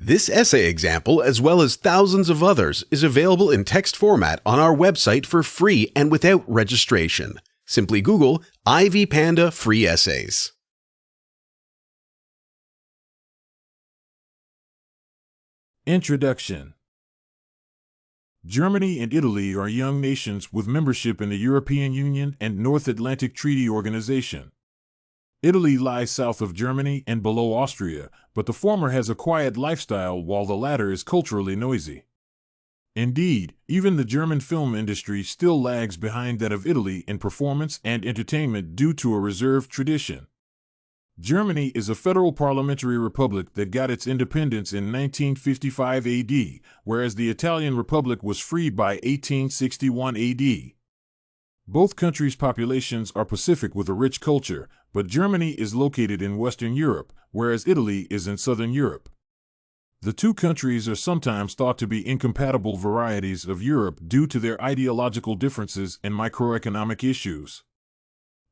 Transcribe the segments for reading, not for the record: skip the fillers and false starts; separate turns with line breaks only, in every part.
This essay example, as well as thousands of others, is available in text format on our website for free and without registration. Simply Google Ivy Panda Free Essays.
Introduction. Germany and Italy are young nations with membership in the European Union and North Atlantic Treaty Organization. Italy lies south of Germany and below Austria, but the former has a quiet lifestyle while the latter is culturally noisy. Indeed, even the German film industry still lags behind that of Italy in performance and entertainment due to a reserved tradition. Germany is a federal parliamentary republic that got its independence in 1955 AD, whereas the Italian Republic was freed by 1861 AD. Both countries' populations are Pacific with a rich culture, but Germany is located in Western Europe, whereas Italy is in Southern Europe. The two countries are sometimes thought to be incompatible varieties of Europe due to their ideological differences and microeconomic issues.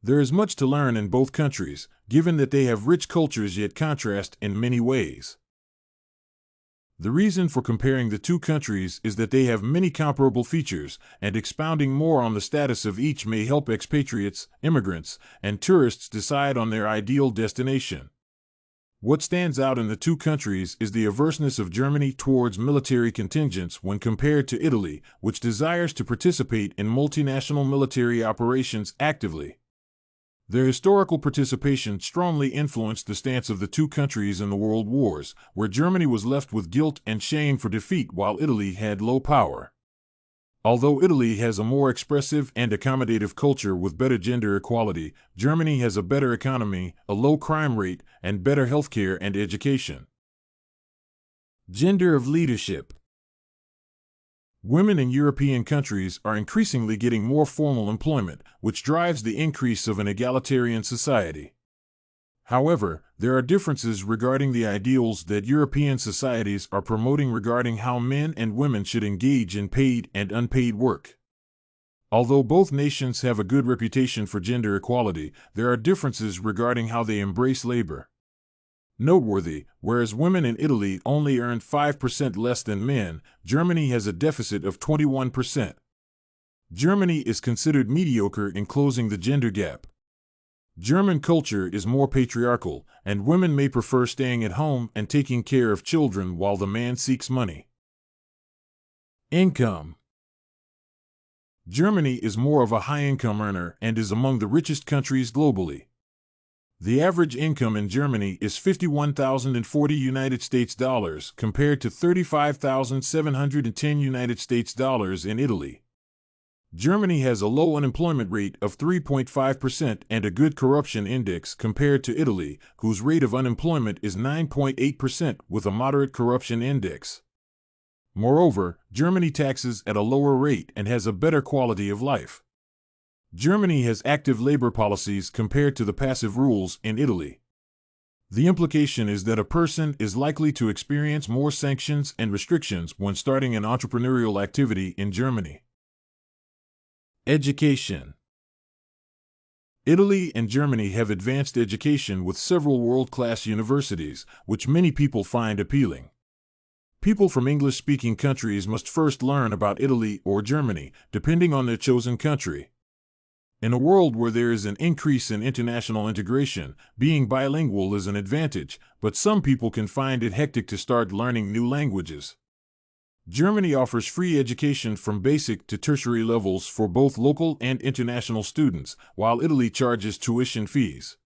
There is much to learn in both countries, given that they have rich cultures yet contrast in many ways. The reason for comparing the two countries is that they have many comparable features, and expounding more on the status of each may help expatriates, immigrants, and tourists decide on their ideal destination. What stands out in the two countries is the averseness of Germany towards military contingents when compared to Italy, which desires to participate in multinational military operations actively. Their historical participation strongly influenced the stance of the two countries in the world wars, where Germany was left with guilt and shame for defeat while Italy had low power. Although Italy has a more expressive and accommodative culture with better gender equality, Germany has a better economy, a low crime rate, and better healthcare and education. Gender of leadership. Women in European countries are increasingly getting more formal employment, which drives the increase of an egalitarian society. However, there are differences regarding the ideals that European societies are promoting regarding how men and women should engage in paid and unpaid work. Although both nations have a good reputation for gender equality, there are differences regarding how they embrace labor. Noteworthy, whereas women in Italy only earn 5% less than men, Germany has a deficit of 21%. Germany is considered mediocre in closing the gender gap. German culture is more patriarchal, and women may prefer staying at home and taking care of children while the man seeks money. Income. Germany is more of a high-income earner and is among the richest countries globally. The average income in Germany is $51,040 United States dollars compared to $35,710 United States dollars in Italy. Germany has a low unemployment rate of 3.5% and a good corruption index compared to Italy, whose rate of unemployment is 9.8% with a moderate corruption index. Moreover, Germany taxes at a lower rate and has a better quality of life. Germany has active labor policies compared to the passive rules in Italy. The implication is that a person is likely to experience more sanctions and restrictions when starting an entrepreneurial activity in Germany. Education. Italy and Germany have advanced education with several world-class universities, which many people find appealing. People from English-speaking countries must first learn about Italy or Germany, depending on their chosen country. In a world where there is an increase in international integration, being bilingual is an advantage, but some people can find it hectic to start learning new languages. Germany offers free education from basic to tertiary levels for both local and international students, while Italy charges tuition fees.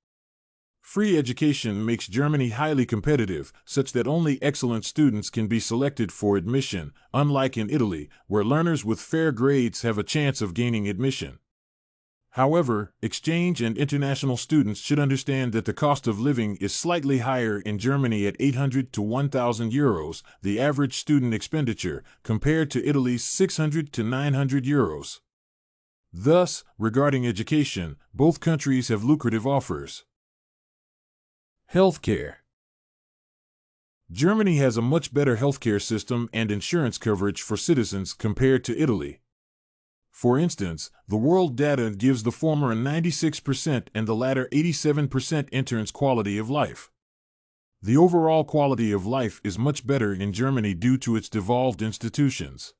Free education makes Germany highly competitive, such that only excellent students can be selected for admission, unlike in Italy, where learners with fair grades have a chance of gaining admission. However, exchange and international students should understand that the cost of living is slightly higher in Germany at 800 to 1,000 euros, the average student expenditure, compared to Italy's 600 to 900 euros. Thus, regarding education, both countries have lucrative offers. Healthcare. Germany has a much better healthcare system and insurance coverage for citizens compared to Italy. For instance, the Worlddata gives the former a 96% and the latter 87% insurance quality of life. The overall quality of life is much better in Germany due to its devolved institutions.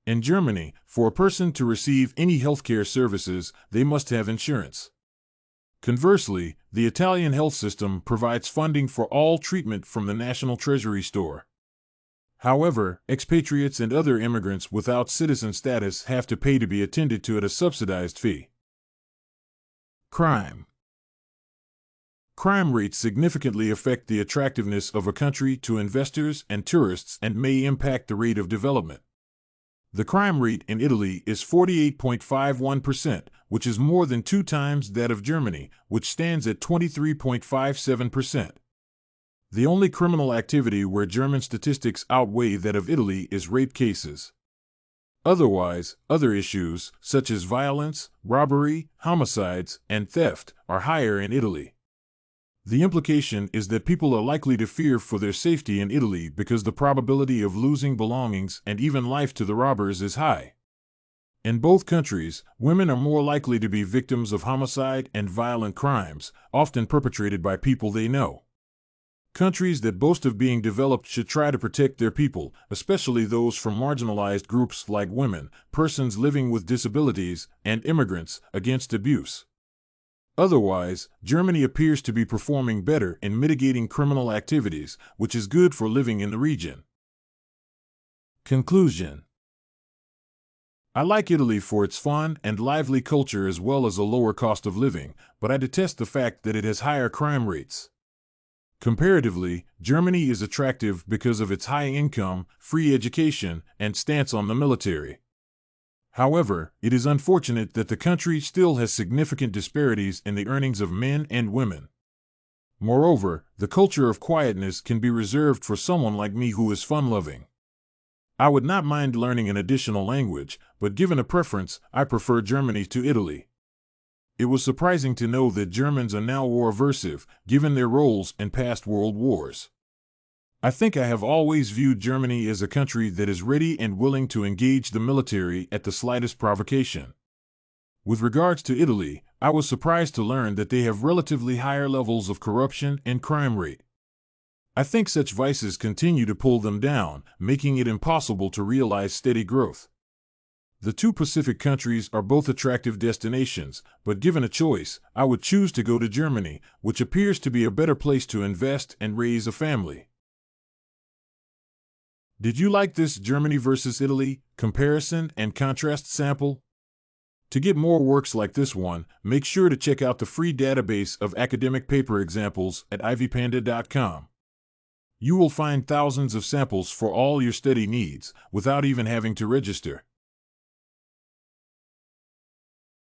In Germany, for a person to receive any healthcare services, they must have insurance. Conversely, the Italian health system provides funding for all treatment from the National Treasury Store. However, expatriates and other immigrants without citizen status have to pay to be attended to at a subsidized fee. Crime. Crime rates significantly affect the attractiveness of a country to investors and tourists and may impact the rate of development. The crime rate in Italy is 48.51%, which is more than 2 times that of Germany, which stands at 23.57%. The only criminal activity where German statistics outweigh that of Italy is rape cases. Otherwise, other issues, such as violence, robbery, homicides, and theft, are higher in Italy. The implication is that people are likely to fear for their safety in Italy because the probability of losing belongings and even life to the robbers is high. In both countries, women are more likely to be victims of homicide and violent crimes, often perpetrated by people they know. Countries that boast of being developed should try to protect their people, especially those from marginalized groups like women, persons living with disabilities, and immigrants, against abuse. Otherwise, Germany appears to be performing better in mitigating criminal activities, which is good for living in the region. Conclusion. I like Italy for its fun and lively culture as well as a lower cost of living, but I detest the fact that it has higher crime rates. Comparatively, Germany is attractive because of its high income, free education, and stance on the military. However, it is unfortunate that the country still has significant disparities in the earnings of men and women. Moreover, the culture of quietness can be reserved for someone like me who is fun-loving. I would not mind learning an additional language, but given a preference, I prefer Germany to Italy. It was surprising to know that Germans are now war-aversive, given their roles in past world wars. I think I have always viewed Germany as a country that is ready and willing to engage the military at the slightest provocation. With regards to Italy, I was surprised to learn that they have relatively higher levels of corruption and crime rate. I think such vices continue to pull them down, making it impossible to realize steady growth. The 2 Pacific countries are both attractive destinations, but given a choice, I would choose to go to Germany, which appears to be a better place to invest and raise a family. Did you like this Germany versus Italy comparison and contrast sample? To get more works like this one, make sure to check out the free database of academic paper examples at ivpanda.com. You will find thousands of samples for all your study needs, without even having to register.